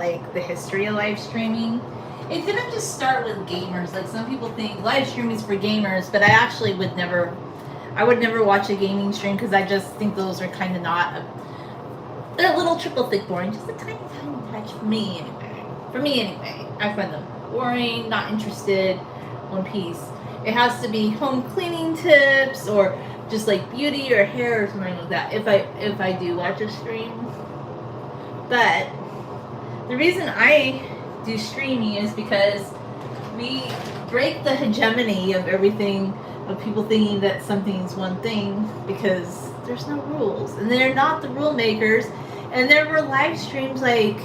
like the history of live streaming. It didn't just start with gamers. Like some people think live streaming is for gamers, but I actually would never. I would never watch a gaming stream because I just think those are kind of not. They're a little triple thick boring. Just a tiny, tiny touch for me anyway. For me anyway, I find them boring, not interested. One Piece. It has to be home cleaning tips or just like beauty or hair or something like that. If I do watch a stream, but the reason I do streaming is because we break the hegemony of everything, of people thinking that something's one thing, because there's no rules and they're not the rule makers. And there were live streams like,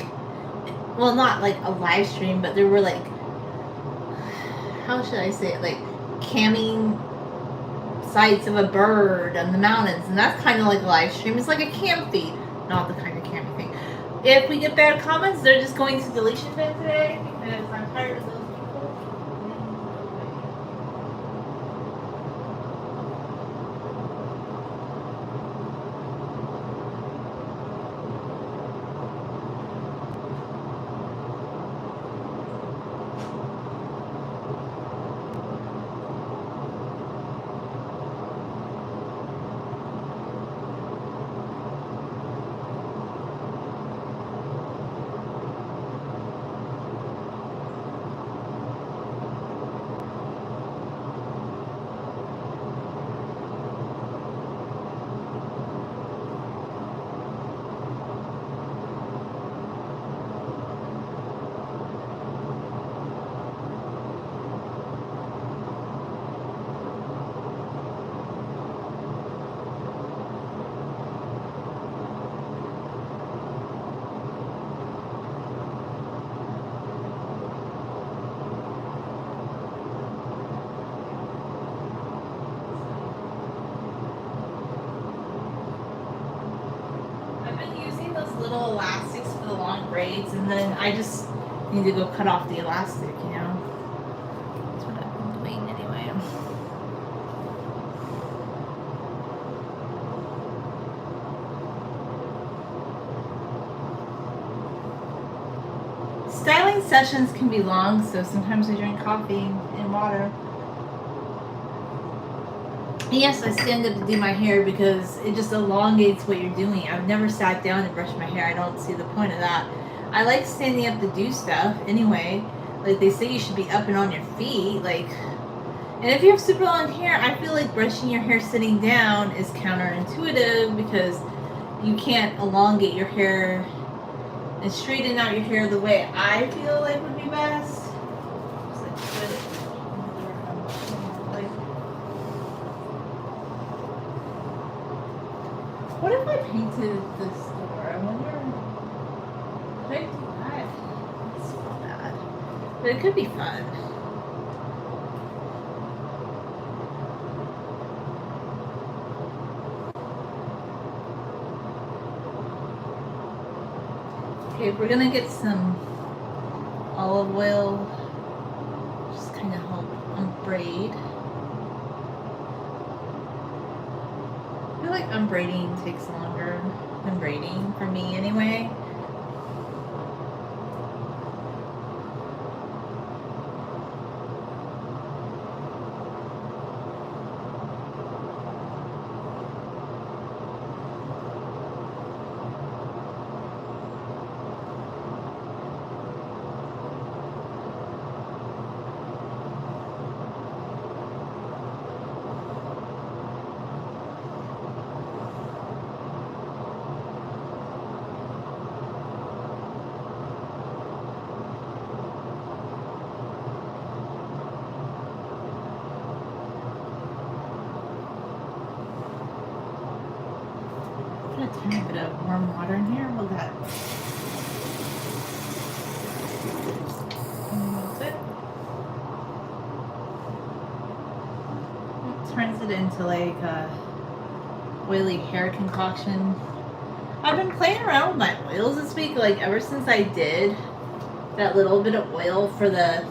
well, not like a live stream, but there were like, how should I say it, like camming sights of a bird on the mountains, and that's kind of like a live stream. It's like a cam feed, not the kind of camming thing. If we get bad comments, they're just going to deletion bin today because I'm tired of those people. Little elastics for the long braids, and then I just need to go cut off the elastic, you know. That's what I've been doing anyway. Styling sessions can be long, so sometimes I drink coffee and water. Yes, I stand up to do my hair because it just elongates what you're doing. I've never sat down and brushed my hair. I don't see the point of that. I like standing up to do stuff anyway. Like they say you should be up and on your feet. Like, and if you have super long hair, I feel like brushing your hair sitting down is counterintuitive because you can't elongate your hair and straighten out your hair the way I feel like would be best. What if I painted this door? I wonder. Could I do that? It's not bad. But it could be fun. Okay, we're gonna get some olive oil. Just kind of help braid. I feel like unbraiding takes longer than braiding for me anyway. A tiny bit of warm water in here. Will that melt it? It turns it into like a oily hair concoction. I've been playing around with my oils this week, like ever since I did that little bit of oil for the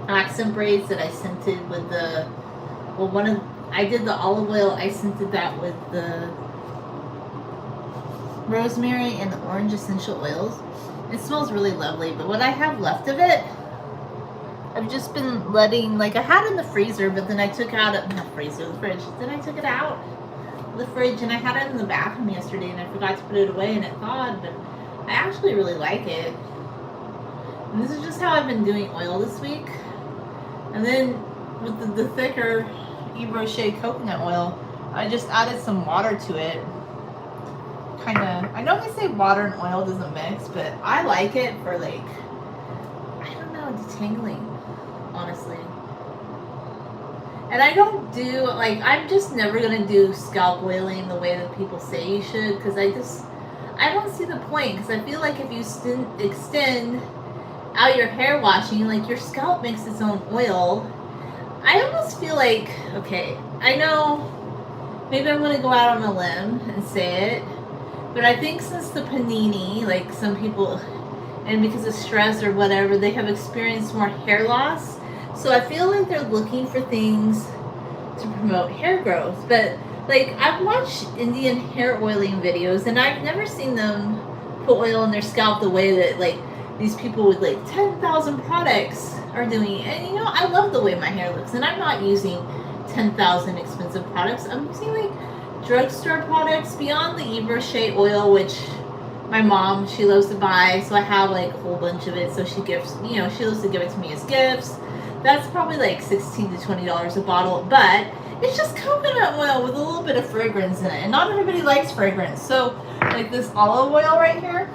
accent braids that I scented with the, well, I did the olive oil, I scented that with the rosemary and the orange essential oils. It smells really lovely, but what I have left of it, I've just been letting, like I had it in the freezer, but then I took out it, not freezer, the fridge. Then I took it out the fridge and I had it in the bathroom yesterday and I forgot to put it away and it thawed, but I actually really like it. And this is just how I've been doing oil this week. And then with the thicker Yves Rocher coconut oil, I just added some water to it. Kind of, I know they say water and oil doesn't mix, but I like it for like, I don't know, detangling, honestly. And I don't do, like, I'm just never going to do scalp oiling the way that people say you should, because I don't see the point, because I feel like if you extend out your hair washing, like, your scalp makes its own oil. I almost feel like, okay, I know maybe I'm going to go out on a limb and say it, but I think since the panini, like some people, and because of stress or whatever, they have experienced more hair loss. So I feel like they're looking for things to promote hair growth. But like I've watched Indian hair oiling videos and I've never seen them put oil on their scalp the way that like these people with like 10,000 products are doing. And you know, I love the way my hair looks and I'm not using 10,000 expensive products. I'm using like drugstore products beyond the Yves Rocher oil, which my mom, she loves to buy, so I have like a whole bunch of it. So she gives, you know, she loves to give it to me as gifts. That's probably like $16 to $20 a bottle, but it's just coconut oil with a little bit of fragrance in it, and not everybody likes fragrance. So like this olive oil right here,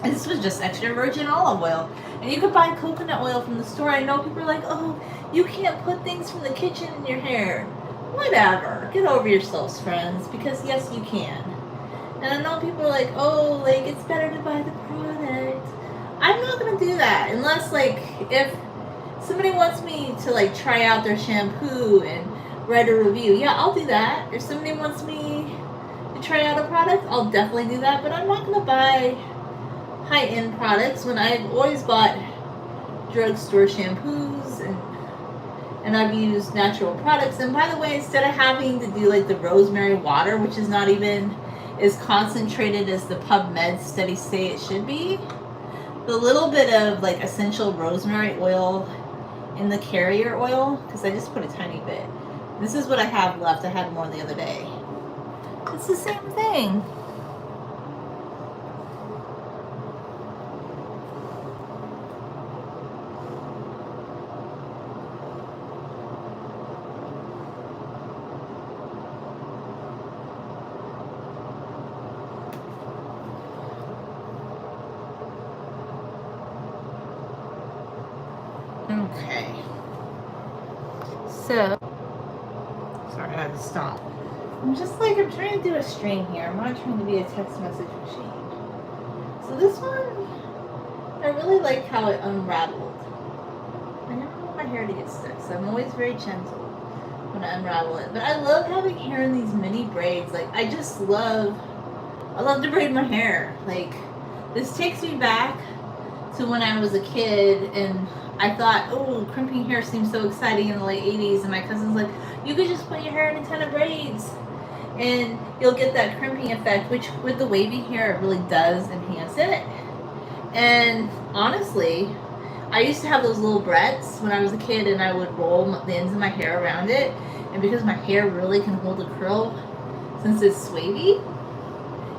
and this was just extra virgin olive oil, and you could buy coconut oil from the store. I know people are like, oh, you can't put things from the kitchen in your hair. Whatever, get over yourselves, friends, because yes, you can. And I know people are like, oh, like it's better to buy the product. I'm not gonna do that unless like if somebody wants me to like try out their shampoo and write a review. Yeah, I'll do that. If somebody wants me to try out a product, I'll definitely do that. But I'm not gonna buy high-end products when I've always bought drugstore shampoos and I've used natural products. And by the way, instead of having to do like the rosemary water, which is not even as concentrated as the PubMed studies say it should be, the little bit of like essential rosemary oil in the carrier oil, because I just put a tiny bit. This is what I have left. I had more the other day. It's the same thing. Okay. So, sorry, I had to stop. I'm trying to do a string here. I'm not trying to be a text message machine. So this one, I really like how it unraveled. I never want my hair to get stuck, so I'm always very gentle when I unravel it. But I love having hair in these mini braids. Like, I love to braid my hair. Like, this takes me back to when I was a kid and I thought, oh, crimping hair seems so exciting in the late 80s. And my cousin's like, you could just put your hair in a ton of braids and you'll get that crimping effect, which with the wavy hair, it really does enhance it. And honestly, I used to have those little barrettes when I was a kid and I would roll the ends of my hair around it. And because my hair really can hold a curl since it's wavy,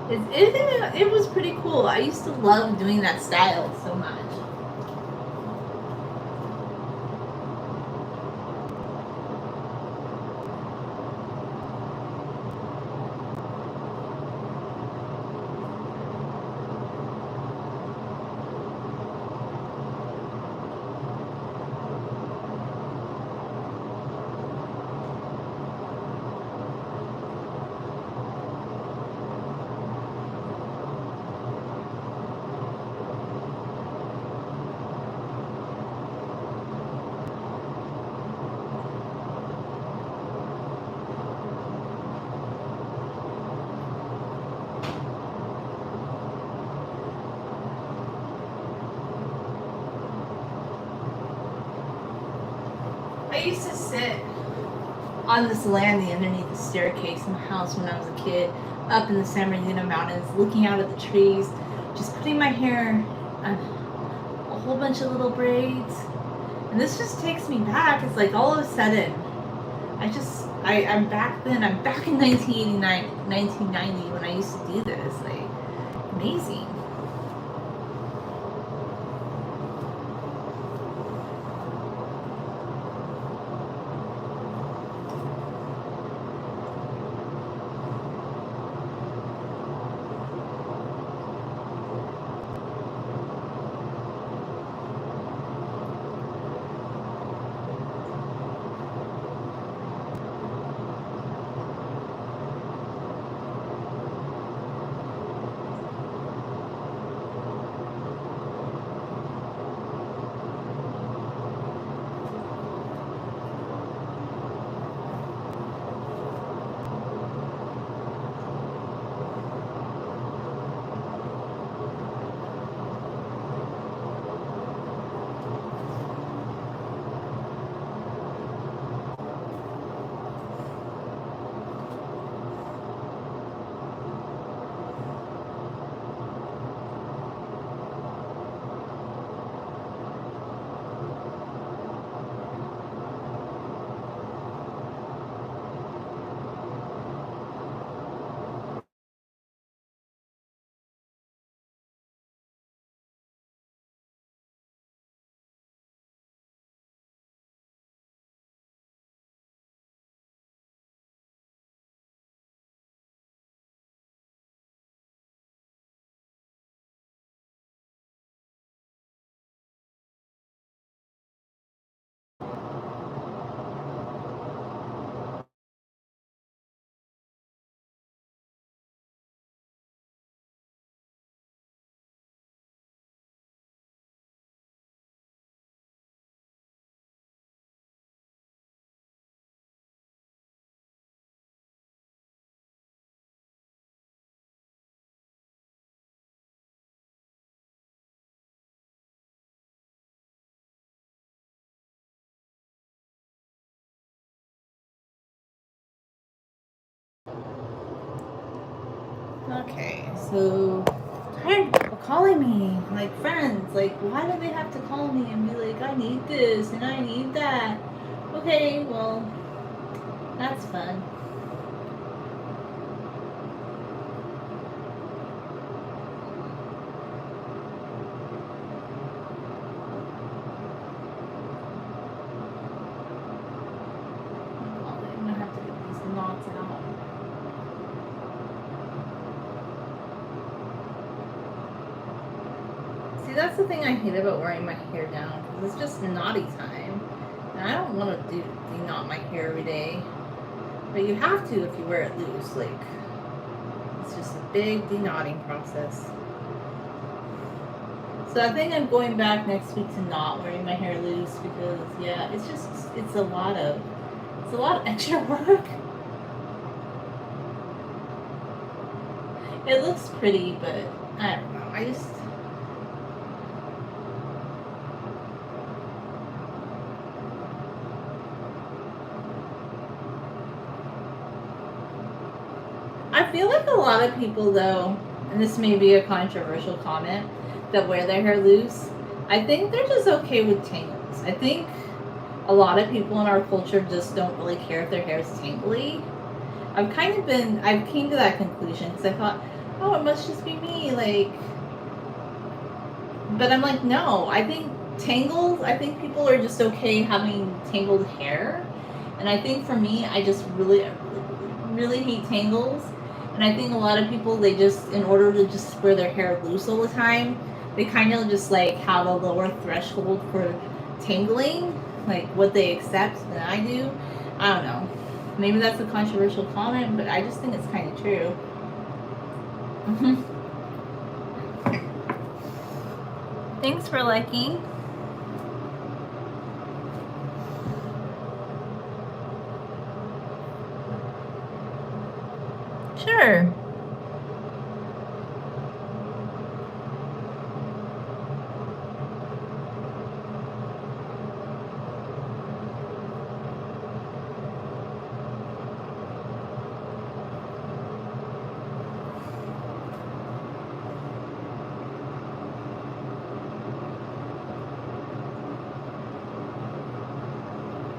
it was pretty cool. I used to love doing that style so much. I used to sit on this landing underneath the staircase in the house when I was a kid, up in the San Bernardino Mountains, looking out at the trees, just putting my hair on a whole bunch of little braids. And this just takes me back. It's like all of a sudden, I'm back then. I'm back in 1989, 1990 when I used to do this. Like, amazing. Okay, so tired of people calling me, like friends. Like, why do they have to call me and be like, I need this and I need that? Okay, well, that's fun. I'm gonna have to get these knots out. See, that's the thing I hate about wearing my hair down, because it's just knotty time. And I don't want to de-knot my hair every day. But you have to if you wear it loose. Like, it's just a big de-knotting process. So I think I'm going back next week to not wearing my hair loose, because yeah, it's a lot of extra work. It looks pretty, but I don't know. I feel like a lot of people, though, and this may be a controversial comment, that wear their hair loose, I think they're just okay with tangles. I think a lot of people in our culture just don't really care if their hair is tangly. I've came to that conclusion because I thought, oh, it must just be me, like, but I'm like, no, I think people are just okay having tangled hair. And I think for me, I just really, really hate tangles. And I think a lot of people, they just, in order to just wear their hair loose all the time, they kind of just like have a lower threshold for tangling, like what they accept than I do. I don't know. Maybe that's a controversial comment, but I just think it's kind of true. Thanks for liking. Sure.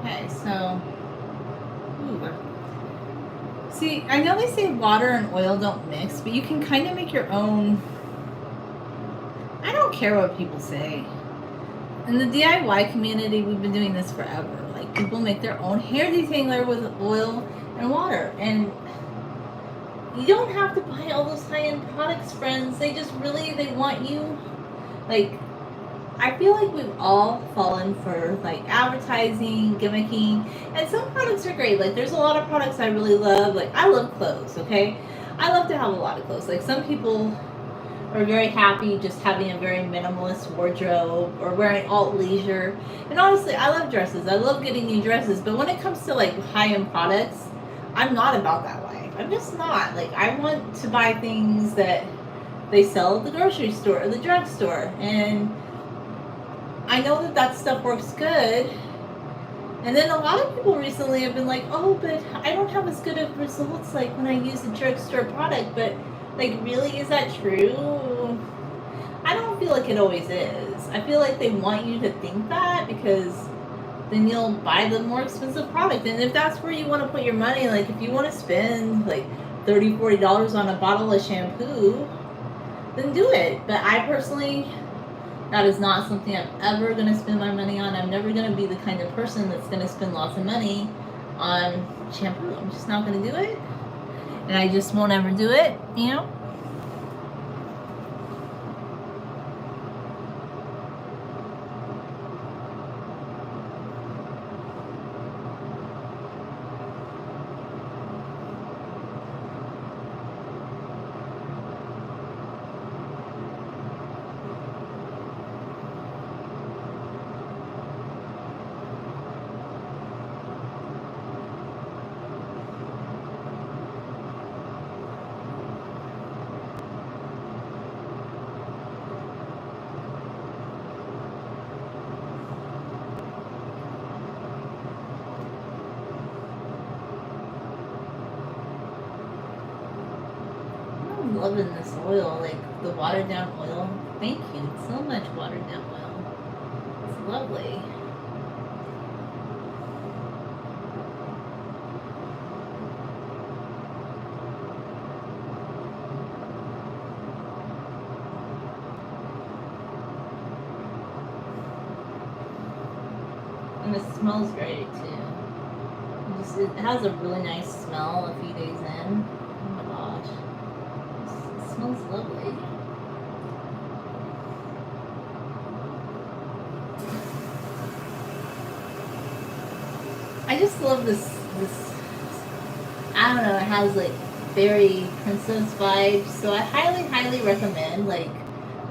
Okay, so, ooh. See, I know they say water and oil don't mix, but you can kind of make your own. I don't care what people say. In the DIY community, we've been doing this forever. Like, people make their own hair detangler with oil and water. And you don't have to buy all those high-end products, friends. They want you. Like, I feel like we've all fallen for, like, advertising, gimmicking. And some products are great. Like, there's a lot of products I really love. Like, I love clothes, okay? I love to have a lot of clothes. Like, some people are very happy just having a very minimalist wardrobe or wearing alt leisure. And honestly, I love dresses. I love getting new dresses. But when it comes to like high-end products, I'm not about that life. I'm just not. Like, I want to buy things that they sell at the grocery store or the drugstore. And I know that that stuff works good. And then a lot of people recently have been like, oh, but I don't have as good of results like when I use a drugstore product. But like, really, is that true? I don't feel like it always is. I feel like they want you to think that because then you'll buy the more expensive product. And if that's where you want to put your money, like if you want to spend like $30, $40 on a bottle of shampoo, then do it. But I personally, that is not something I'm ever going to spend my money on. I'm never going to be the kind of person that's going to spend lots of money on shampoo. I'm just not going to do it. And I just won't ever do it, you know? I'm loving this oil, like the watered down oil. Thank you. So much watered down oil. It's lovely. And it smells great too. It has a really nice smell a few days in. Oh my gosh. It smells lovely. I just love this I don't know, it has like fairy princess vibes. So I highly recommend like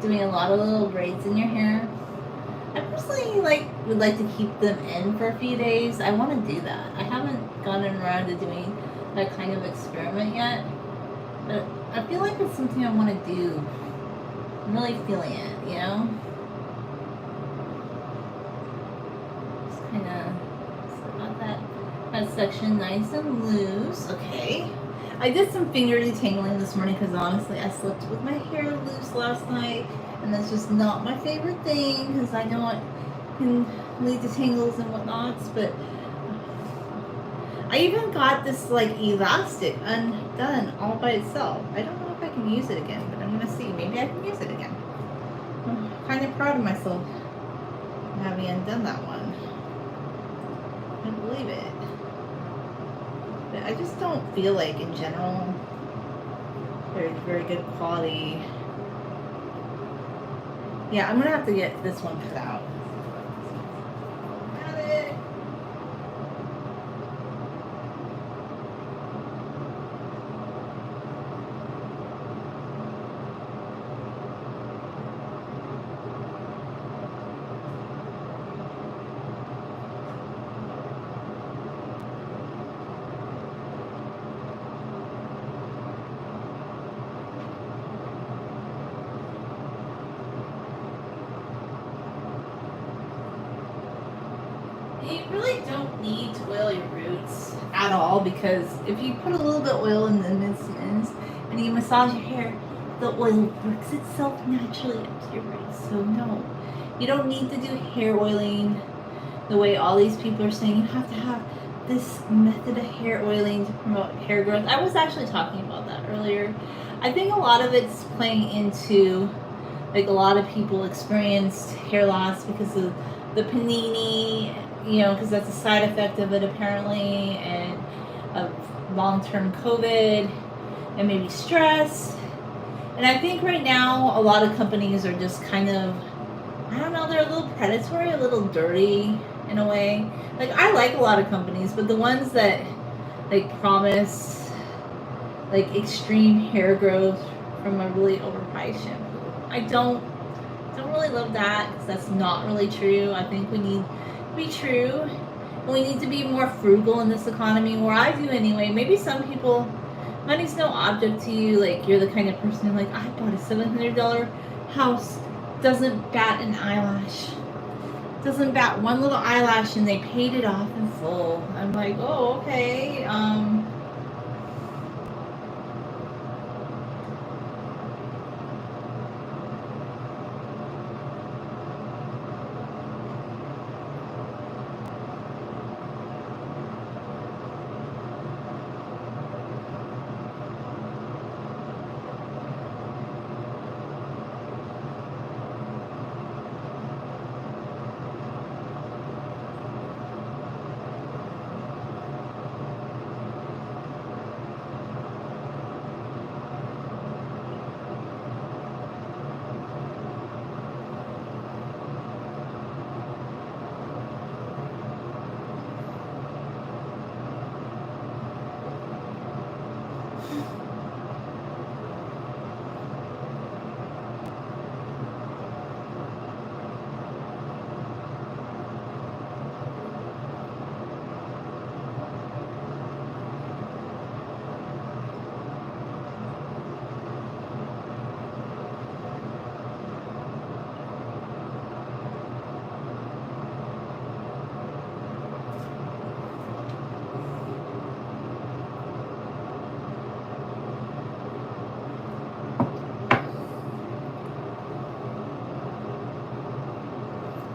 doing a lot of little braids in your hair. I personally would like to keep them in for a few days. I want to do that. I haven't gotten around to doing that kind of experiment yet, but I feel like it's something I want to do. I'm really feeling it, you know. Just kind of got that section nice and loose. Okay. I did some finger detangling this morning because honestly, I slept with my hair loose last night. And that's just not my favorite thing because I know it can lead to tangles and whatnots. But I even got this like elastic undone all by itself. I don't know if I can use it again, but I'm gonna see. Maybe I can use it again. I'm kind of proud of myself for having undone that one. I can't believe it. But I just don't feel like in general very good quality. Yeah, I'm gonna have to get this one cut out. Got it. You really don't need to oil your roots at all because if you put a little bit of oil in the ends and you massage your hair, the oil works itself naturally up to your roots. So no, you don't need to do hair oiling. the way all these people are saying you have to have this method of hair oiling to promote hair growth. I was actually talking about that earlier. I think a lot of it's playing into, like, a lot of people experienced hair loss because of the panini, because that's a side effect of it apparently, and of long-term COVID, and maybe stress. And I think right now a lot of companies are just kind of, I don't know, they're a little predatory, a little dirty in a way. Like, I like a lot of companies, but the ones that, like, promise, like, extreme hair growth from a really overpriced shampoo, I don't really love that, because that's not really true. I think we need to be true, and we need to be more frugal in this economy, or I do anyway. Maybe some people, money's no object to you. Like, you're the kind of person who, like, I bought a $700 house, doesn't bat an eyelash, doesn't bat one little eyelash, and they paid it off in full. I'm like, oh, okay.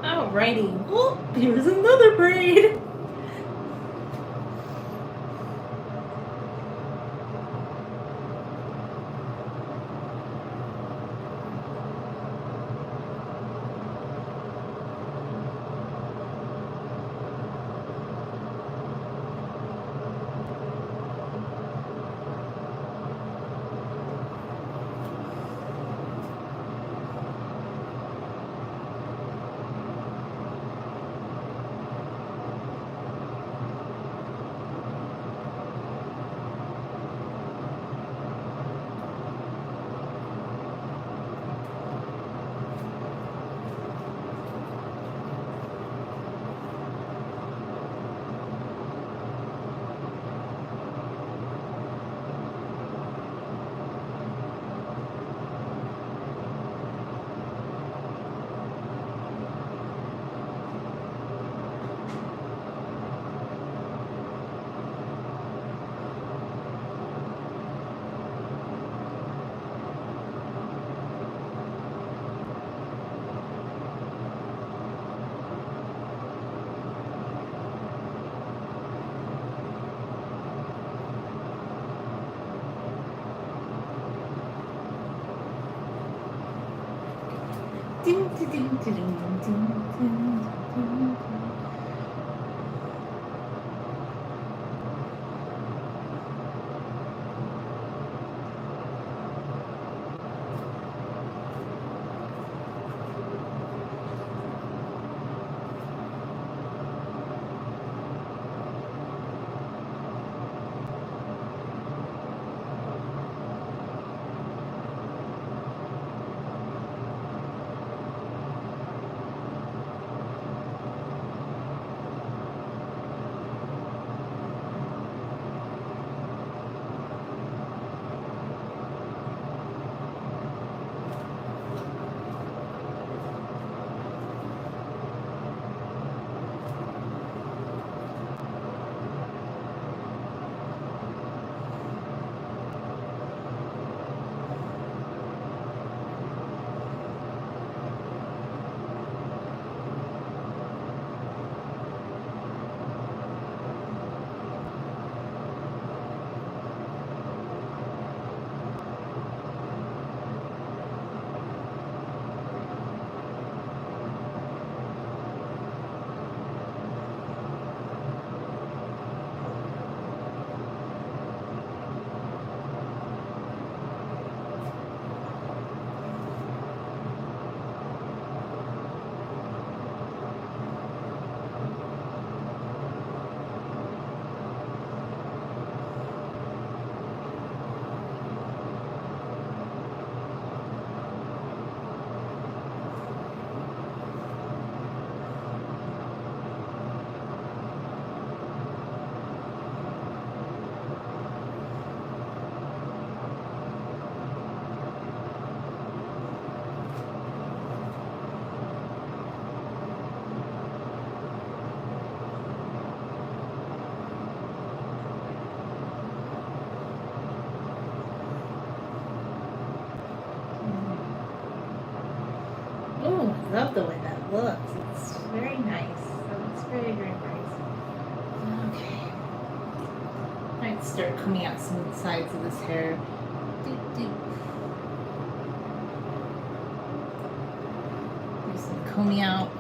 Alrighty. Well, here's another braid. Ding, ding, ding, ding, ding, ding, ding. love the way that looks. It's very nice. That looks very, very nice. Okay. I might start combing out some sides of this hair. Doop, doop. Do some combing out.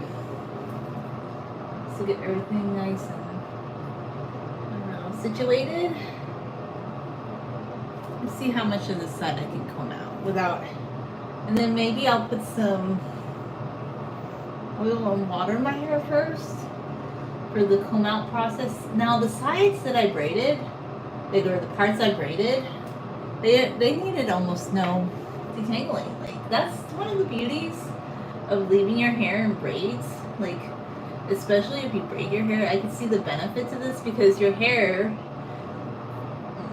To get everything nice and, I don't know, situated. Let's see how much of this side I can comb out without, and then maybe I'll put some oil and water in my hair first for the comb out process. Now the sides that I braided, or the parts I braided, they needed almost no detangling. Like, that's one of the beauties of leaving your hair in braids. Like, especially if you braid your hair, I can see the benefit to this because your hair,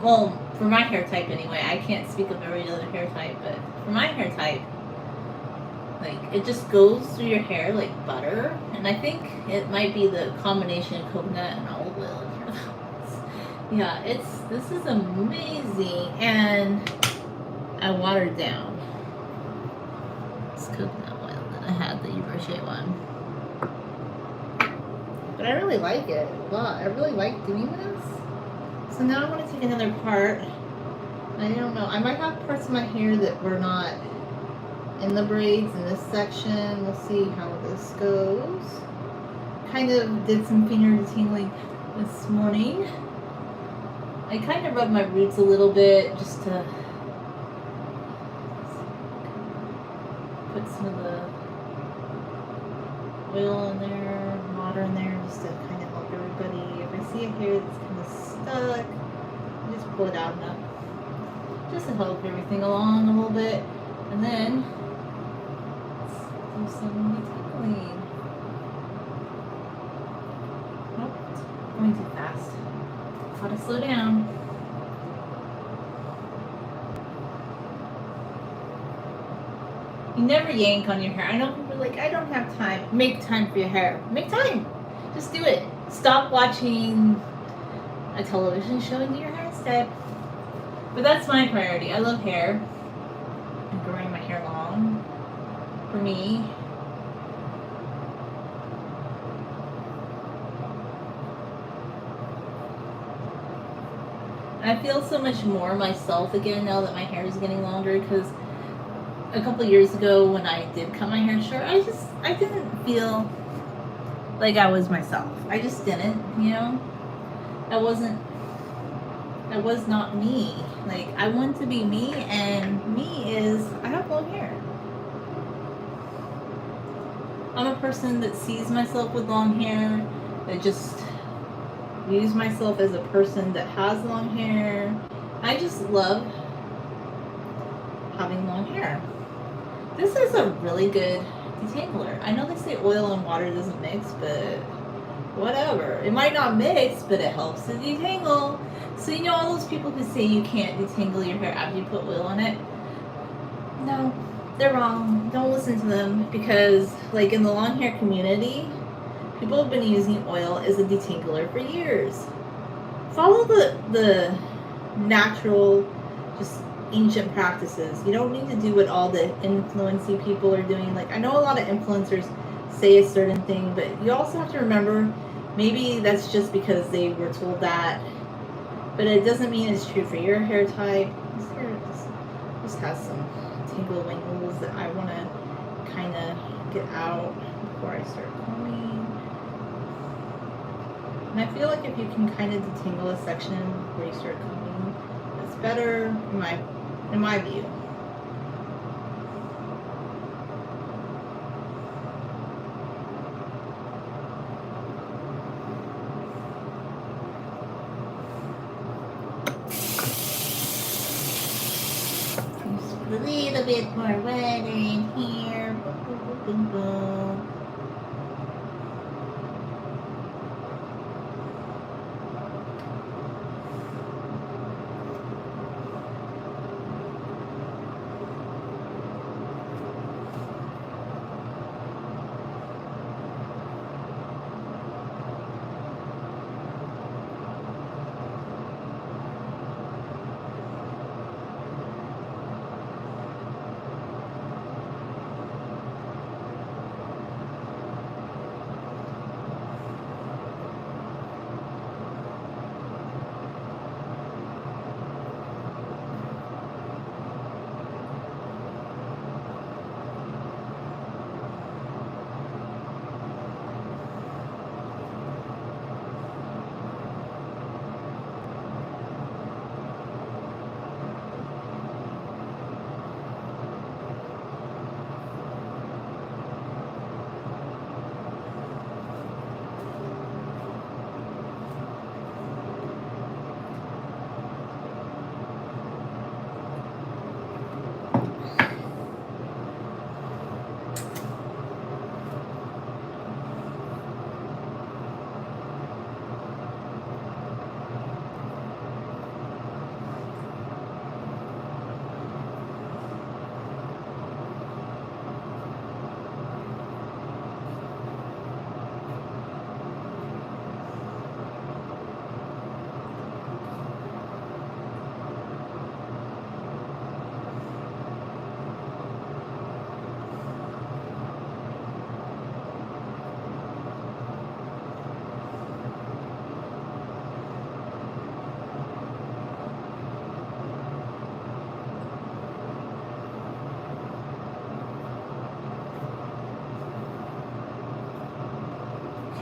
well, for my hair type anyway, I can't speak of every other hair type, but for my hair type, like, it just goes through your hair like butter. And I think it might be the combination of coconut and olive oil. Yeah, this is amazing. And I watered down this coconut oil that I had, the Yves one. But I really like it a lot. I really like doing this. So now I want to take another part. I don't know. I might have parts of my hair that were not in the braids in this section. We'll see how this goes. Kind of did some finger detangling this morning. I kind of rubbed my roots a little bit just to put some of the oil in there, water in there, just to kind of help everybody. If I see a hair that's kind of stuck, I just pull it out enough just to help everything along a little bit. And then let's do some detangling. Oh, it's going too fast. Gotta slow down. You never yank on your hair. I know people are like, I don't have time. Make time for your hair. Make time. Just do it. Stop watching a television show and do your hair instead. But that's my priority. I love hair and growing my hair long. For me, I feel so much more myself again now that my hair is getting longer, because a couple years ago when I did cut my hair short, I didn't feel like I was myself. I just didn't, you know? That was not me. Like, I want to be me, and me is, I have long hair. I'm a person that sees myself with long hair, that just views myself as a person that has long hair. I just love having long hair. This is a really good detangler. I know they say oil and water doesn't mix, but whatever. It might not mix, but it helps to detangle. So you know all those people who say you can't detangle your hair after you put oil on it? No, they're wrong. Don't listen to them, because like in the long hair community, people have been using oil as a detangler for years. Follow the natural, just ancient practices. You don't need to do what all the influencey people are doing. Like, I know a lot of influencers say a certain thing, but you also have to remember, maybe that's just because they were told that, but it doesn't mean it's true for your hair type. This hair just has some tangle wingles that I want to kind of get out before I start combing. And I feel like if you can kind of detangle a section before you start combing, that's better in my view. Just put a little bit more water in here. Boom, boom, boom, boom, boom.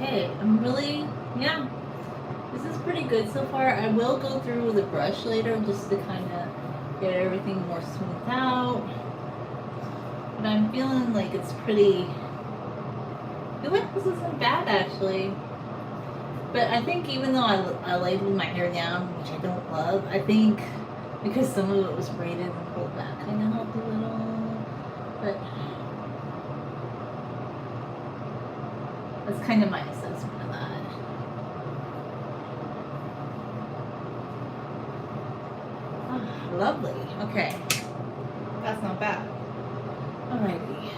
Okay, I'm really, yeah, this is pretty good so far. I will go through the brush later just to kind of get everything more smoothed out. But I'm feeling like it's pretty, I feel like this isn't bad actually. But I think even though I laid my hair down, which I don't love, I think because some of it was braided and pulled back kind of helped a little. But that's kind of my assessment of that. Ah, lovely. Okay. That's not bad. Alrighty.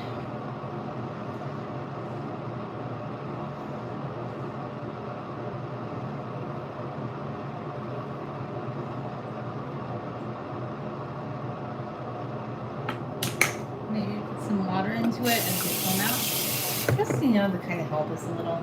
Maybe put some water into it and just come out. Just, to kind of help us a little.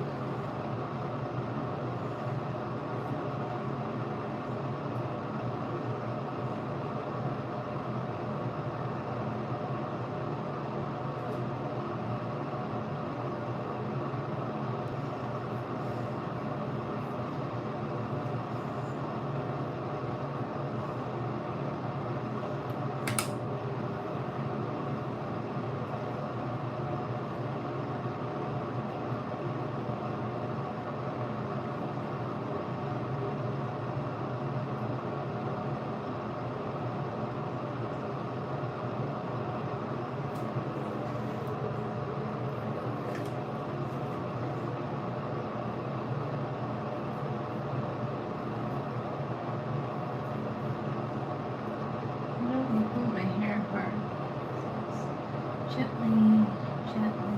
Gently, gently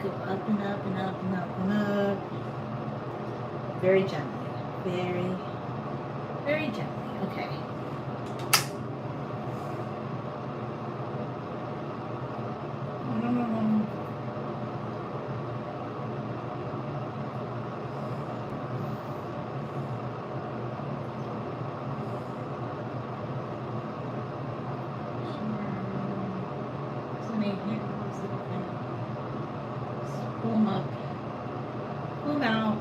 go up and up and up and up and up. Very gently. Very, very gently. Okay. Pull them up, pull them out.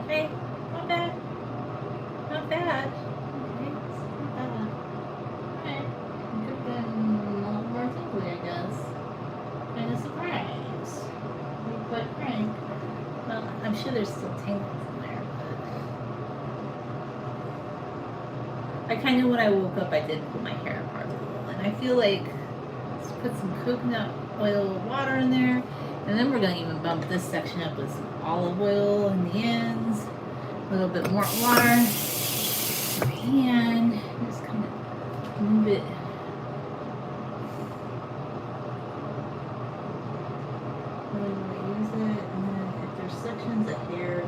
Okay, not bad. Not bad. Okay, not bad. Alright. Could have been a little more tingly, I guess. Kind of surprised. To be quite frank. Well, I'm sure there's still tingles in there, I kind of, when I woke up, I did put my hair apart a little. And I feel like, let's put some coconut oil water in there. And then we're going to even bump this section up with some olive oil in the ends. A little bit more water. And just kind of move it. Really use it. And then if there's sections of hair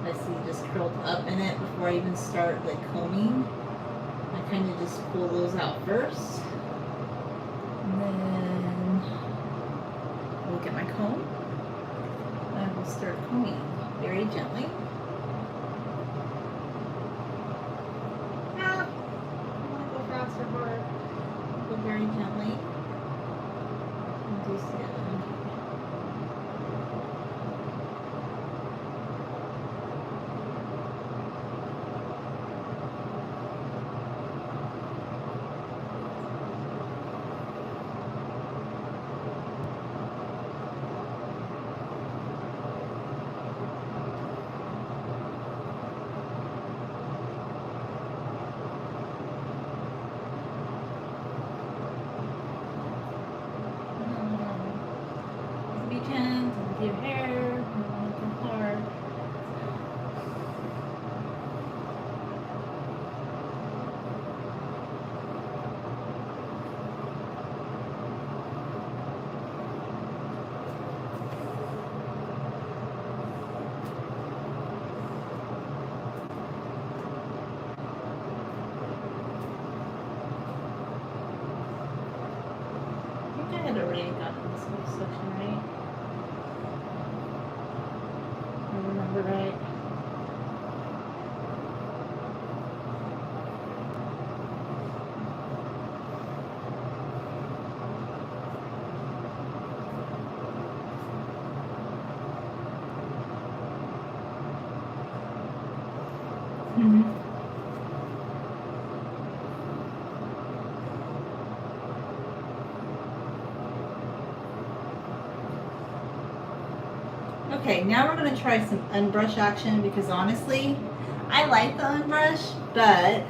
I see just curled up in it before I even start like combing, I kind of just pull those out first. And then I'll get my comb. And I will start combing very gently. Go very gently. And do so. Your hair, not too hard. I think I had already gotten this whole section right. Right. Okay, now we're going to try some unbrush action because honestly, I like the unbrush, but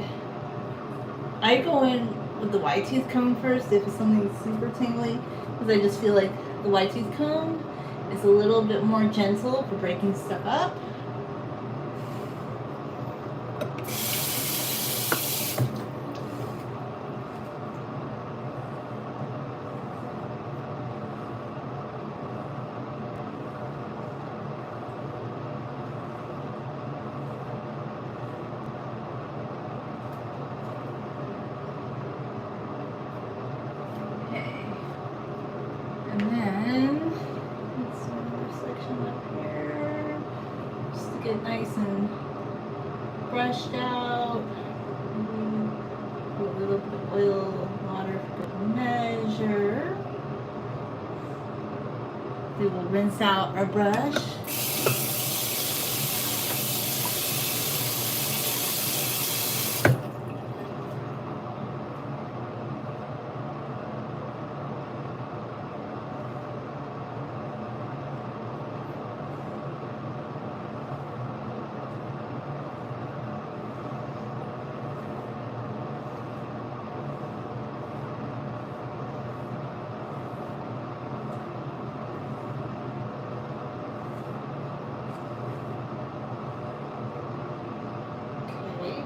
I go in with the wide tooth comb first if it's something super tangly, because I just feel like the wide tooth comb is a little bit more gentle for breaking stuff up. And then, let's do another section up here, just to get nice and brushed out. Maybe a little bit of oil, water for good measure. We will rinse out our brush.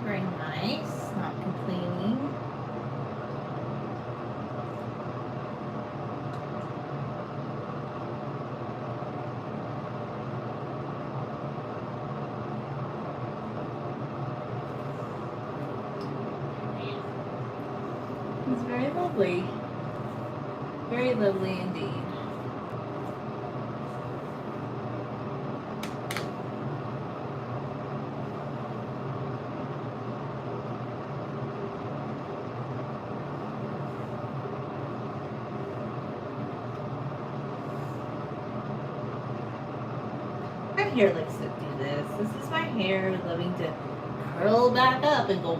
Very nice, not complaining. It's very lovely. Very lovely indeed. My hair likes to do this. This is my hair loving to curl back up and go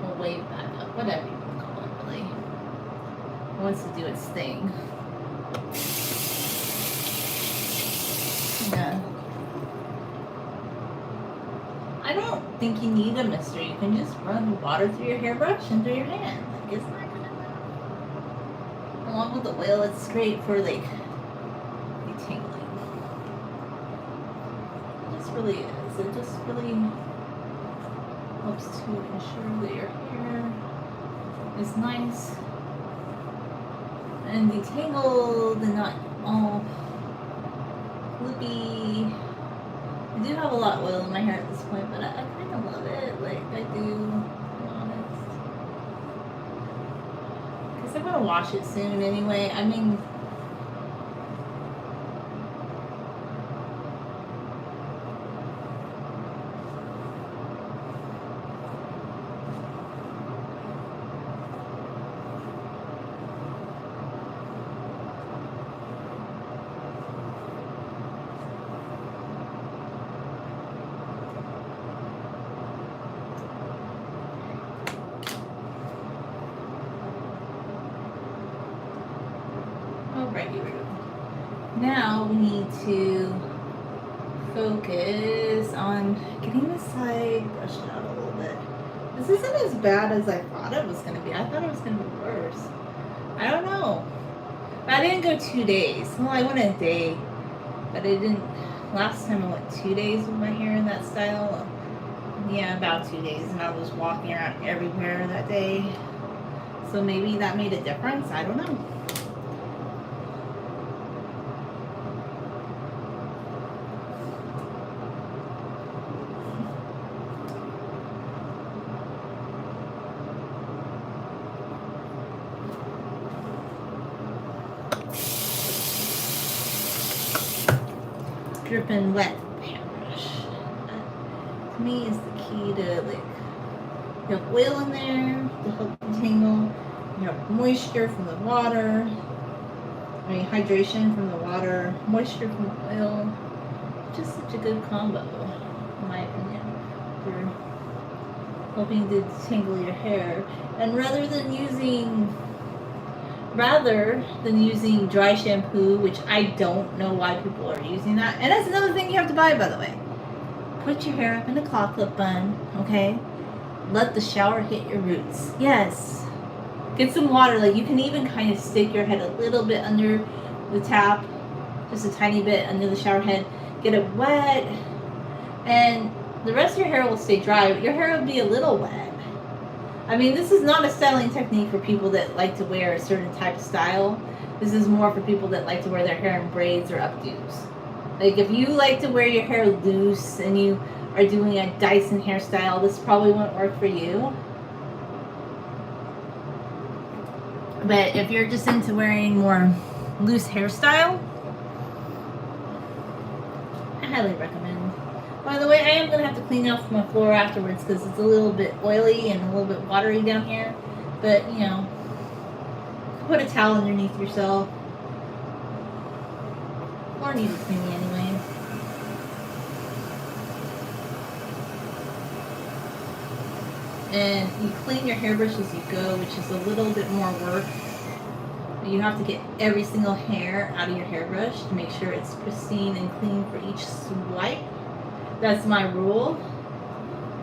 or wave back up, whatever you want to call it, really. It wants to do its thing. Yeah. I don't think you need a mister. You can just run water through your hairbrush and through your hand. Like, it's not gonna matter. Along with the oil, it's great for like detangling. It just really is. It just really helps to ensure that your hair is nice and detangled and not all flippy. I do have a lot of oil in my hair at this point, but I kind of love it. Like, I do, to be honest. Because I'm going to wash it soon anyway. I mean, now we need to focus on getting the side brushed out a little bit. This isn't as bad as I thought it was going to be. I thought it was going to be worse. I don't know. But I didn't go 2 days. Well, I went a day, but I didn't. Last time I went 2 days with my hair in that style. Yeah, about 2 days, and I was walking around everywhere that day. So maybe that made a difference. I don't know. Dripping wet hairbrush. To me is the key to, like, you have oil in there to help detangle. You have moisture from the water. I mean, hydration from the water, moisture from the oil. Just such a good combo, in my opinion, for helping to detangle your hair. And rather than using dry shampoo, which I don't know why people are using that. And that's another thing you have to buy, by the way. Put your hair up in a claw clip bun, okay? Let the shower hit your roots. Yes. Get some water. Like, you can even kind of stick your head a little bit under the tap, just a tiny bit under the shower head. Get it wet, and the rest of your hair will stay dry, but your hair will be a little wet. I mean, this is not a styling technique for people that like to wear a certain type of style. This is more for people that like to wear their hair in braids or updos. Like, if you like to wear your hair loose and you are doing a Dyson hairstyle, this probably won't work for you. But if you're just into wearing more loose hairstyle, I highly recommend. By the way, I am going to have to clean off my floor afterwards because it's a little bit oily and a little bit watery down here. But, you know, put a towel underneath yourself. Floor needs cleaning anyway. And you clean your hairbrush as you go, which is a little bit more work. You have to get every single hair out of your hairbrush to make sure it's pristine and clean for each swipe. That's my rule.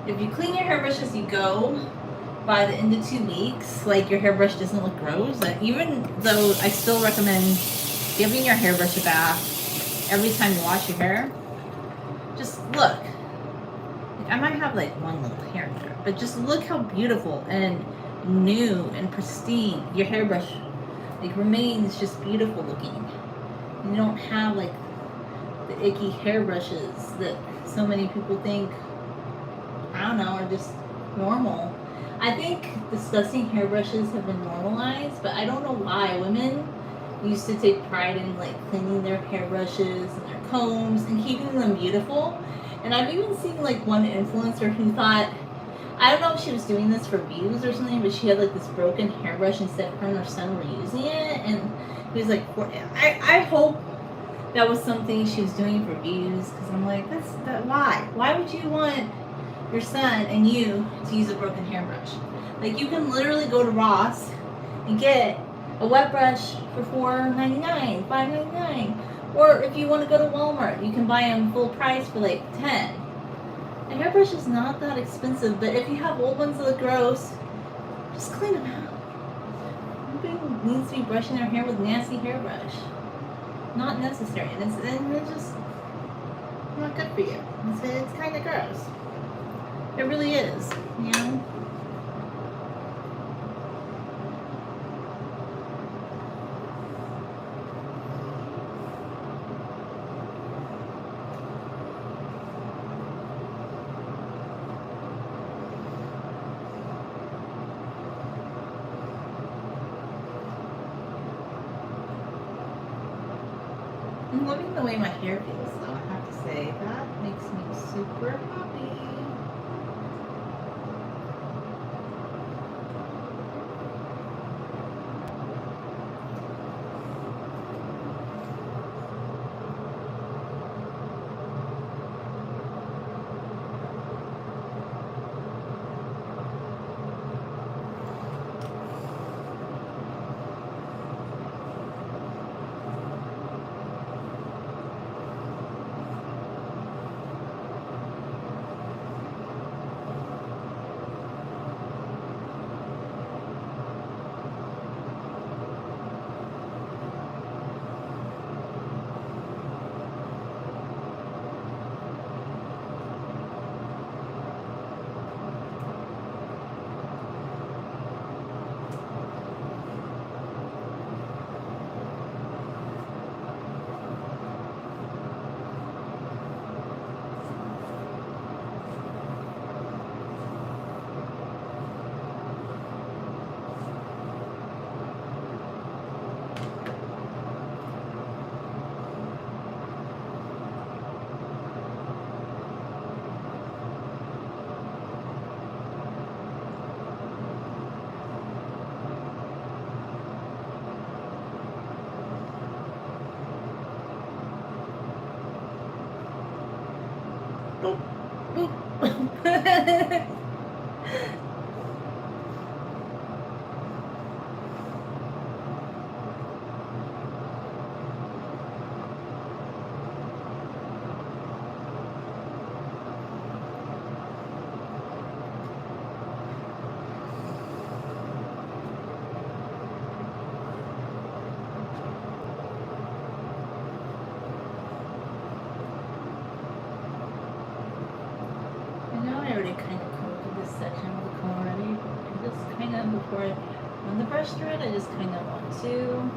If you clean your hairbrush as you go, by the end of 2 weeks, like, your hairbrush doesn't look gross. And even though I still recommend giving your hairbrush a bath every time you wash your hair, just look. Like, I might have like one little hair in there, but just look how beautiful and new and pristine your hairbrush like remains. Just beautiful looking. You don't have like the icky hairbrushes that so many people think, I don't know, are just normal. I think disgusting hairbrushes have been normalized, but I don't know why. Women used to take pride in like cleaning their hairbrushes and their combs and keeping them beautiful. And I've even seen like one influencer who thought, I don't know if she was doing this for views or something, but she had like this broken hairbrush and said her and her son were using it, and he was like, I hope that was something she was doing for views, because I'm like, why would you want your son and you to use a broken hairbrush? Like, you can literally go to Ross and get a wet brush for $4.99, $5.99, or if you want to go to Walmart, you can buy them full price for like $10. A hairbrush is not that expensive, but if you have old ones that look gross, just clean them out. Nobody needs to be brushing their hair with nasty hairbrush. Not necessary, and it's just not good for you. It's kind of gross. It really is, you know. I'm loving the way my hair feels, though, I have to say. That makes me super happy. I already kind of covered this section of the comb already. I just kind of, before I run the brush through it, I just kind of want to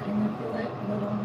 kind of feel like little.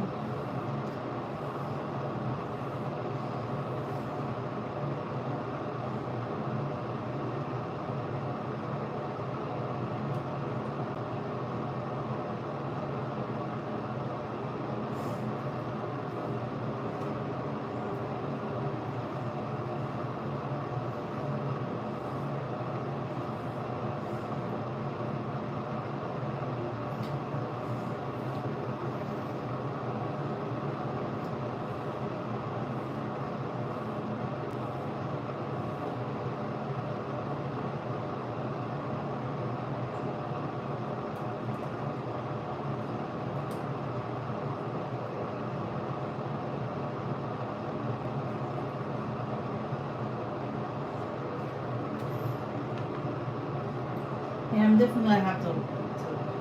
Yeah, I'm definitely gonna have to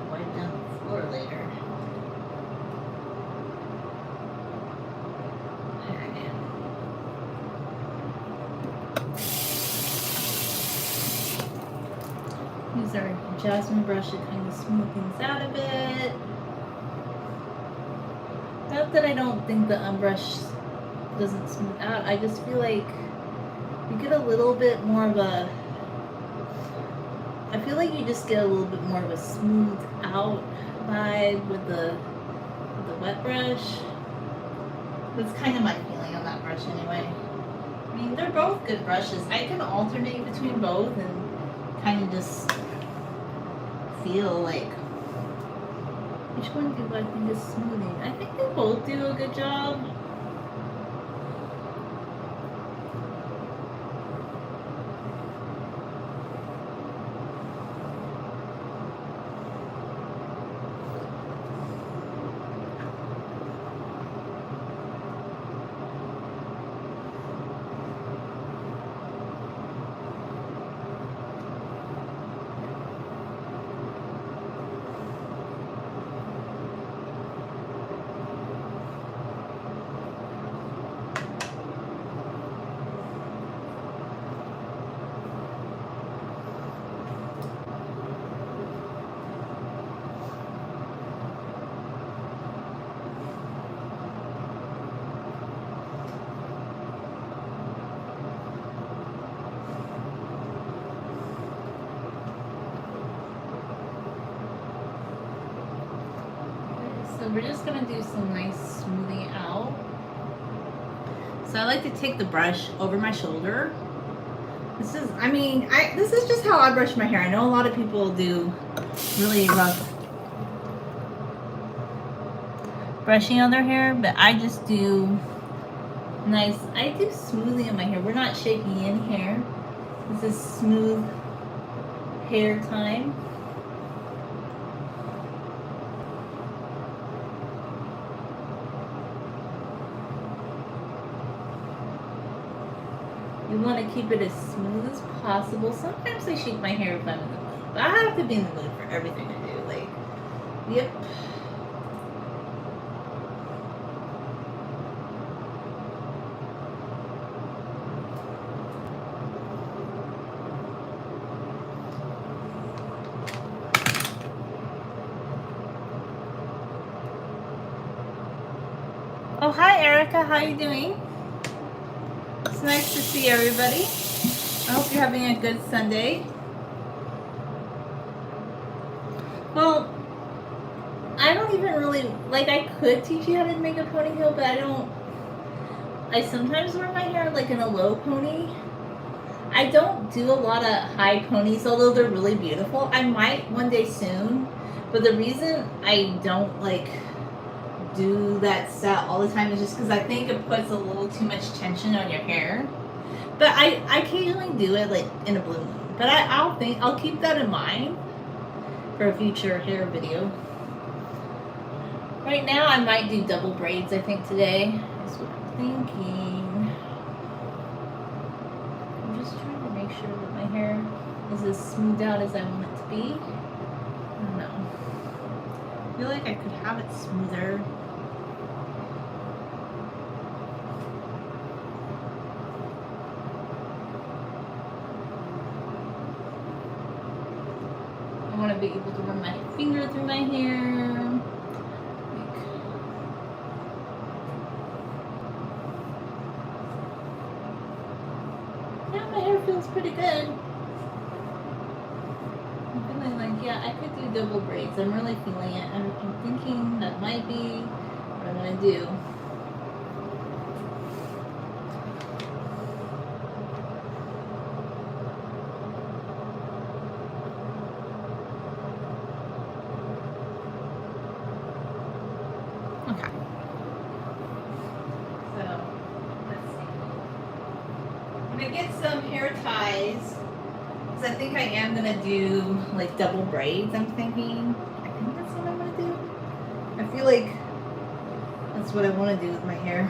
wipe down the floor later. Use our jasmine brush to kind of smooth things out a bit. Not that I don't think the unbrush doesn't smooth out. I just feel like you get a little bit more of a. I feel like you just get a little bit more of a smooth out vibe with the wet brush. That's kind of my feeling on that brush anyway. I mean, they're both good brushes. I can alternate between both and kind of just feel like which one do I think is smoothing? I think they both do a good job. So we're just gonna do some nice smoothing out. So I like to take the brush over my shoulder. This is, I mean, this is just how I brush my hair. I know a lot of people do really rough brushing on their hair, but I just do nice, I do smoothing in my hair. We're not shaking in hair. This is smooth hair time. You want to keep it as smooth as possible. Sometimes I shake my hair if I'm in the mood, but I have to be in the mood for everything I do. Like, yep. Oh, hi Erica, how you doing? It's nice to see everybody. I hope you're having a good Sunday. Well, I don't even really, like, I could teach you how to make a ponytail, but I sometimes wear my hair like in a low pony. I don't do a lot of high ponies, although they're really beautiful. I might one day soon, but the reason I don't like do that style all the time is just because I think it puts a little too much tension on your hair. But I occasionally do it like in a blue moon. But I'll keep that in mind for a future hair video. Right now I might do double braids, I think today. That's what I'm thinking. I'm just trying to make sure that my hair is as smoothed out as I want it to be. I don't know. I feel like I could have it smoother. I want to be able to run my finger through my hair. Yeah, my hair feels pretty good. I'm feeling like, yeah, I could do double braids. I'm really feeling it. I'm thinking that might be what I'm going to do. Okay. So, let's see. I'm going to get some hair ties. Because I think I am going to do like double braids, I'm thinking. I think that's what I'm going to do. I feel like that's what I want to do with my hair.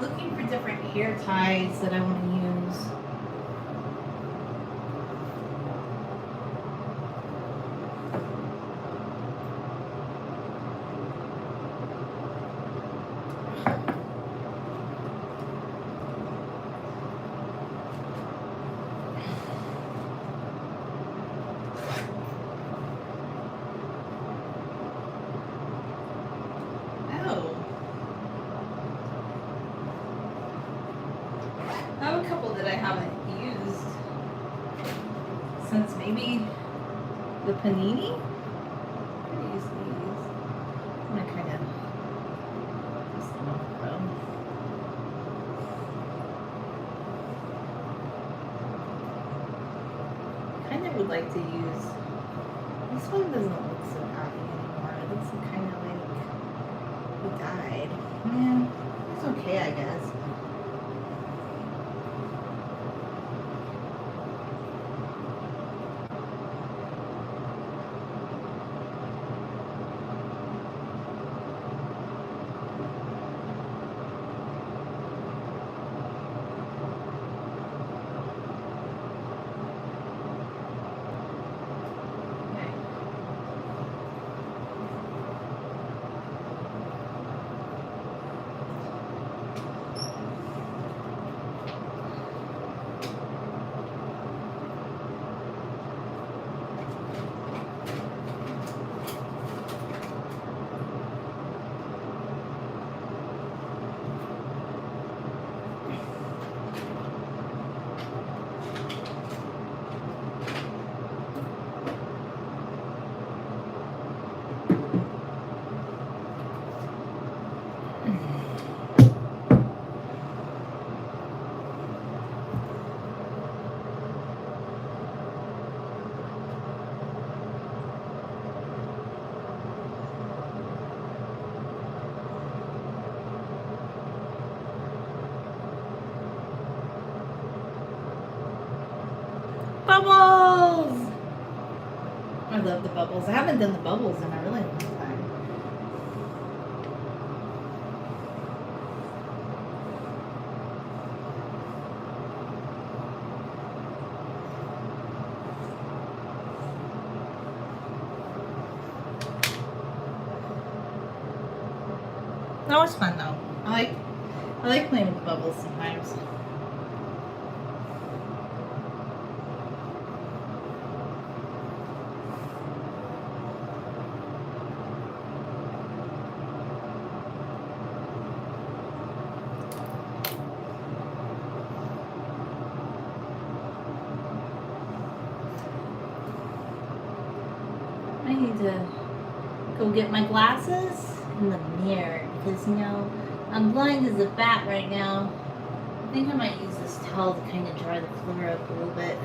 looking for different hair ties that I want to use. I have a couple that I haven't used since maybe the panini. I'm gonna use these. I'm gonna kind of twist them up though. Kind of would like to use. This one doesn't look so happy anymore. It looks kind of like it died. Yeah, it's okay, I guess. Bubbles! I love the bubbles. I haven't done the bubbles in a really long time. That was fun though. I like playing with the bubbles sometimes. I need to go get my glasses and the mirror because, you know, I'm blind as a bat right now. I think I might use this towel to kind of dry the floor up a little bit.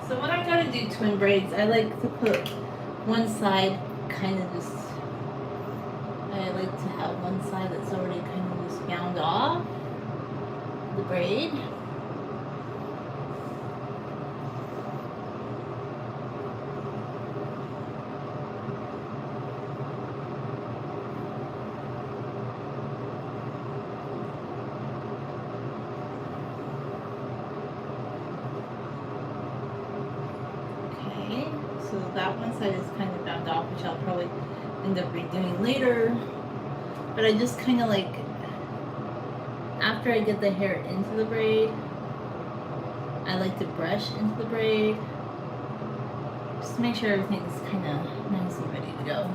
So when I go to do twin braids, I like to put one side kind of just, I like to have one side that's already kind of just bound off the braid. that one side is kind of bound off, which I'll probably end up redoing later. But I just kind of like, after I get the hair into the braid, I like to brush into the braid. Just to make sure everything's kind of nice and ready to go.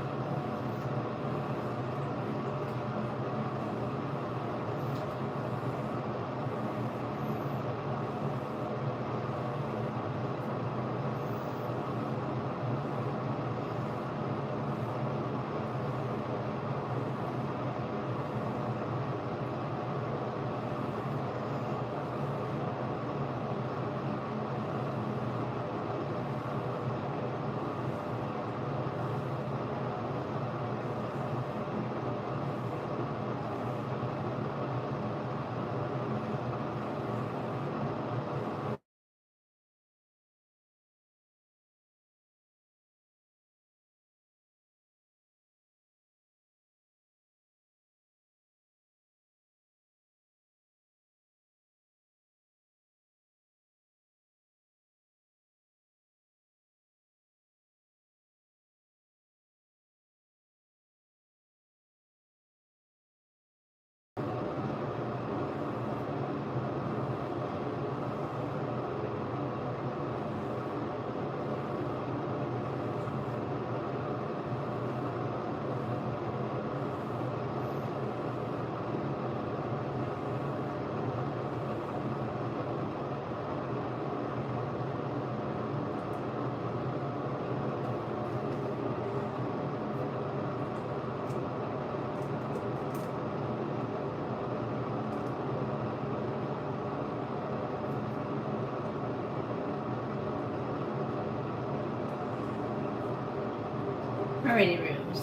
Alrighty, Rooms.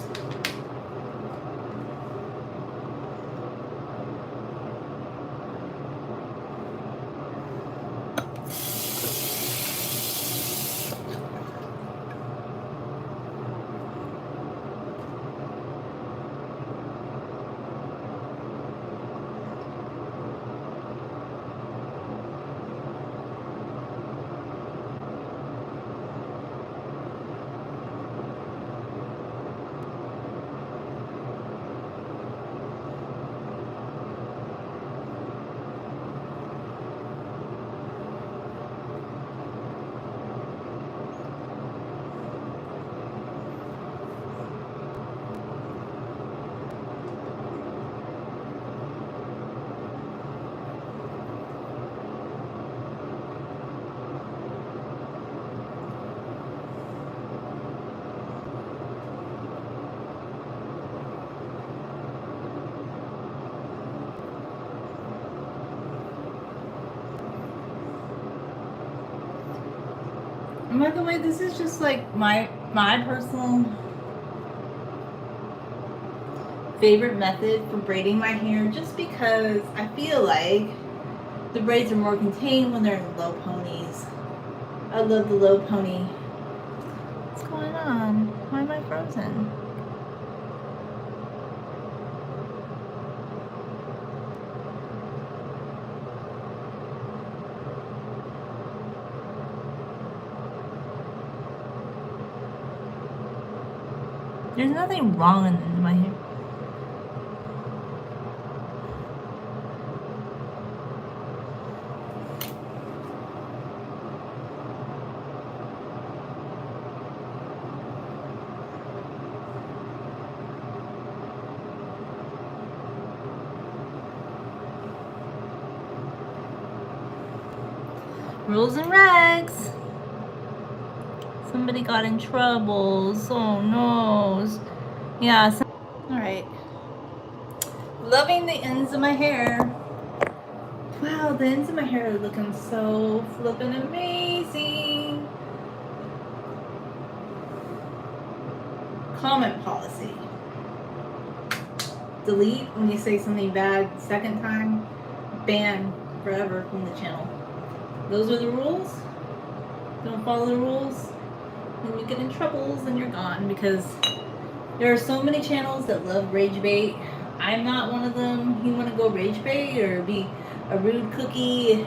And by the way, this is just like my personal favorite method for braiding my hair, just because I feel like the braids are more contained when they're in low ponies. I love the low pony. What's going on? Why am I frozen? There's nothing wrong in my hair. Rules and regs. Somebody got in trouble. Oh no. Yeah. Alright. Loving the ends of my hair. Wow, the ends of my hair are looking so flippin' amazing. Comment policy. Delete when you say something bad second time. Ban forever from the channel. Those are the rules. Don't follow the rules. When you get in troubles, then you're gone, because there are so many channels that love rage bait. I'm not one of them. You want to go rage bait or be a rude cookie?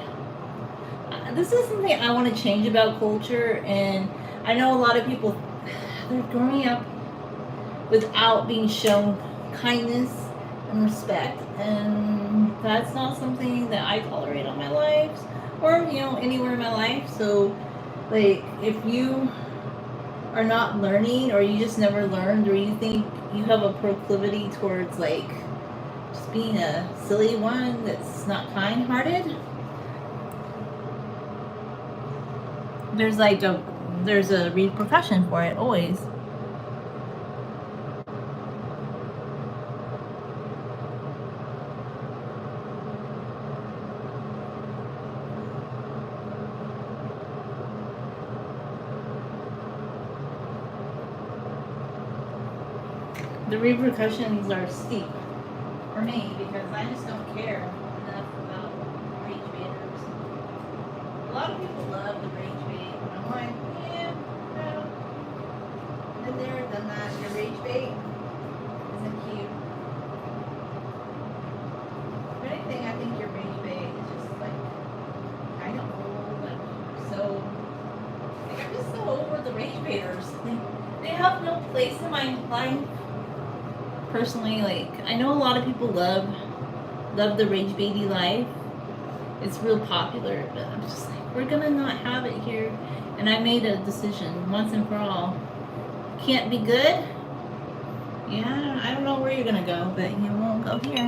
This is something I want to change about culture, and I know a lot of people they're growing up without being shown kindness and respect, and that's not something that I tolerate on my life or anywhere in my life. So like if you are not learning, or you just never learned, or you think you have a proclivity towards like just being a silly one that's not kind-hearted, there's a repercussion for it always. The repercussions are steep for me because I just don't care enough about rage baiters. A lot of people love the rage bait. I'm like, yeah, no. Been there, done that. Your rage bait isn't cute. If anything, I think your rage bait is just like kind of old. So, like, I'm just so over the rage baiters. They have no place in my life. Personally, like, I know a lot of people love the rage baity life. It's real popular, but I'm just like, we're gonna not have it here. And I made a decision once and for all. Can't be good? Yeah, I don't know where you're gonna go, but you won't go here.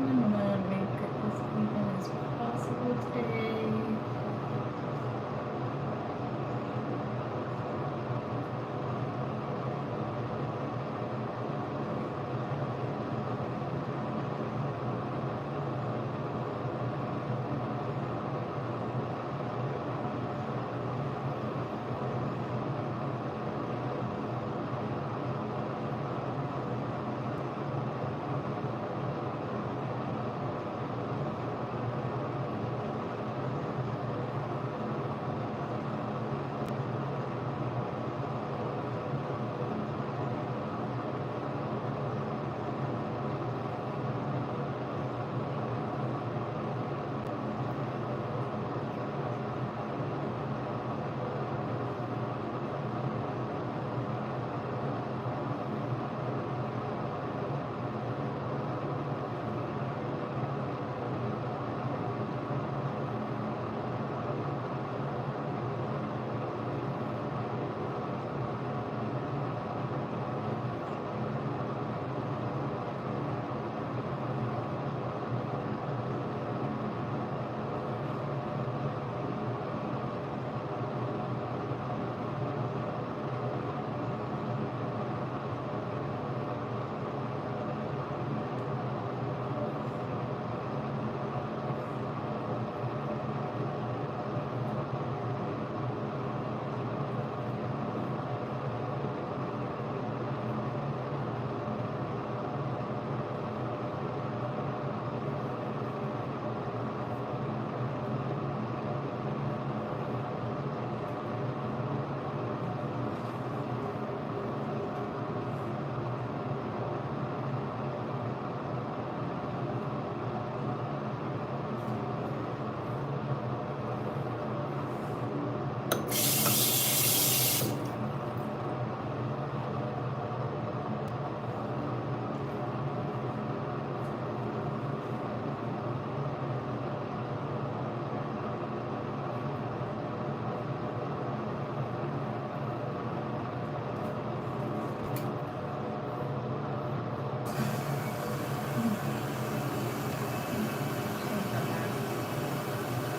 I'm gonna make it as even as possible today.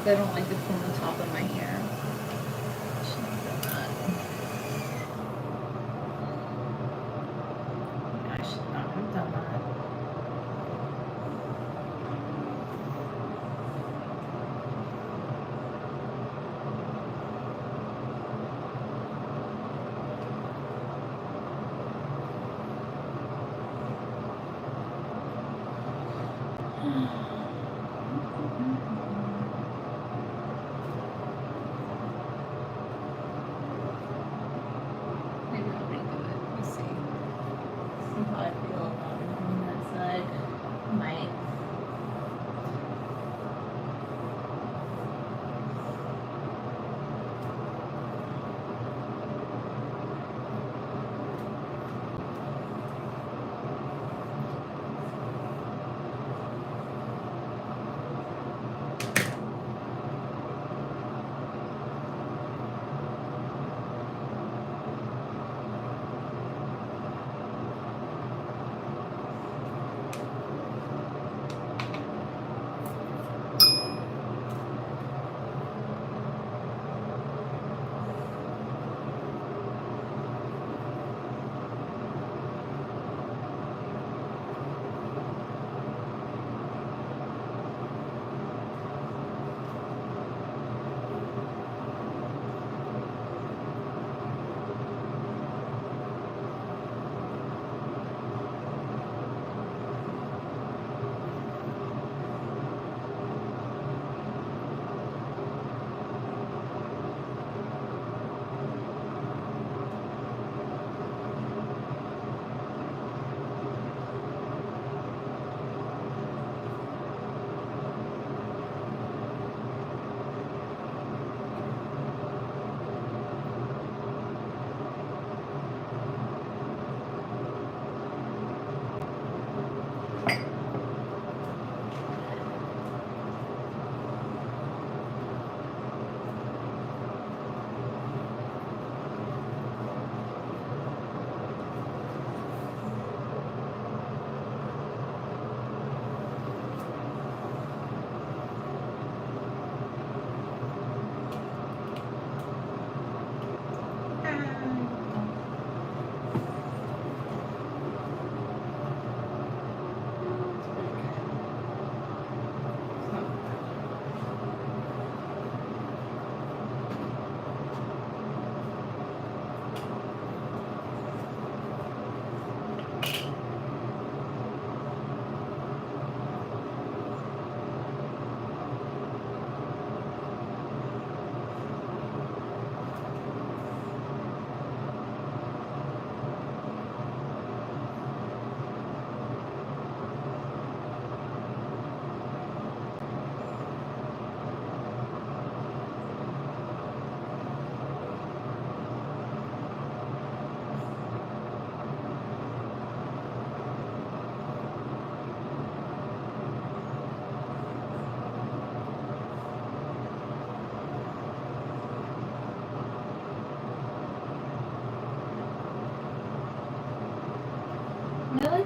I don't like to comb the top of my hair. Shouldn't have done that. I should not have done that.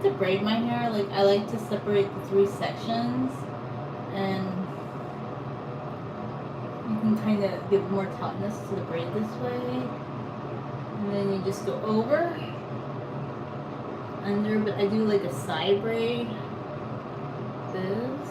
to braid my hair, like I like to separate the 3 sections, and you can kind of give more tautness to the braid this way. And then you just go over, under, but I do like a side braid. This.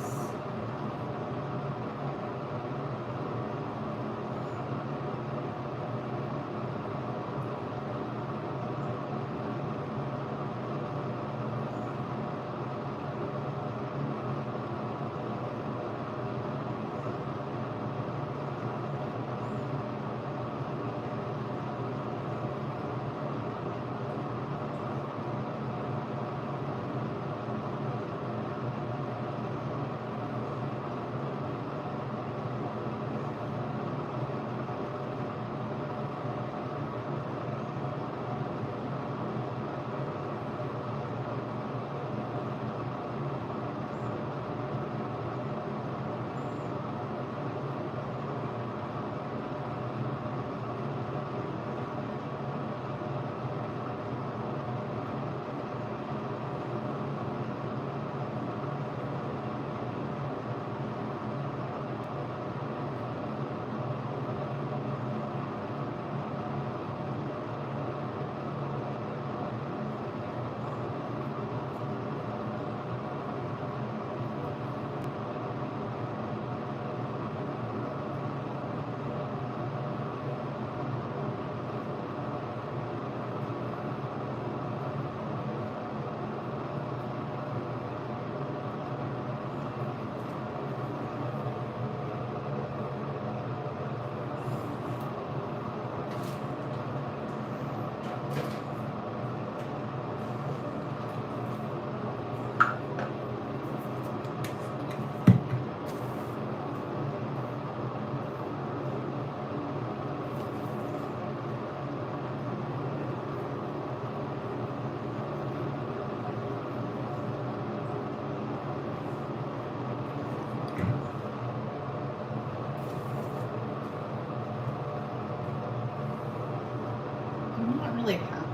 I'm not really happy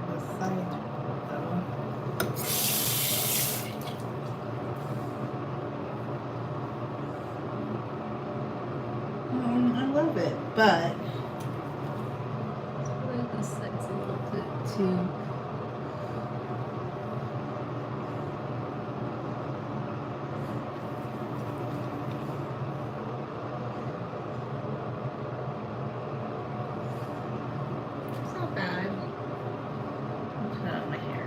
with the side though. I love it, but I feel like this side's a little bit too. It's not bad. I'll put out my hair.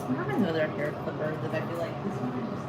I have another hair clipper that I feel like this one I just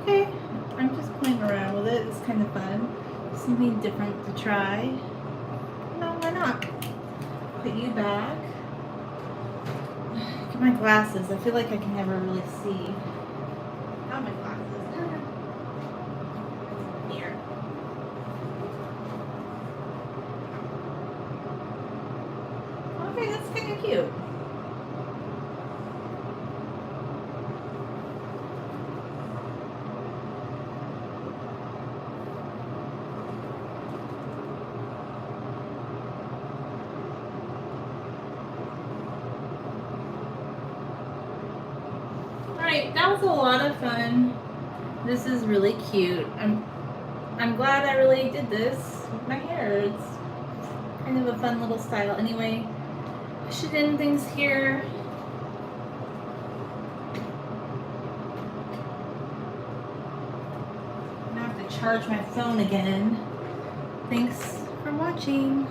okay. I'm just playing around with it. It's kind of fun. Something different to try. No, why not? Put you back. Get my glasses. I feel like I can never really see. Got my glasses. Here. Okay, that's kind of cute. Alright, that was a lot of fun. This is really cute. I'm glad I really did this with my hair. It's kind of a fun little style. Anyway, I should end things here. I'm gonna have to charge my phone again. Thanks for watching.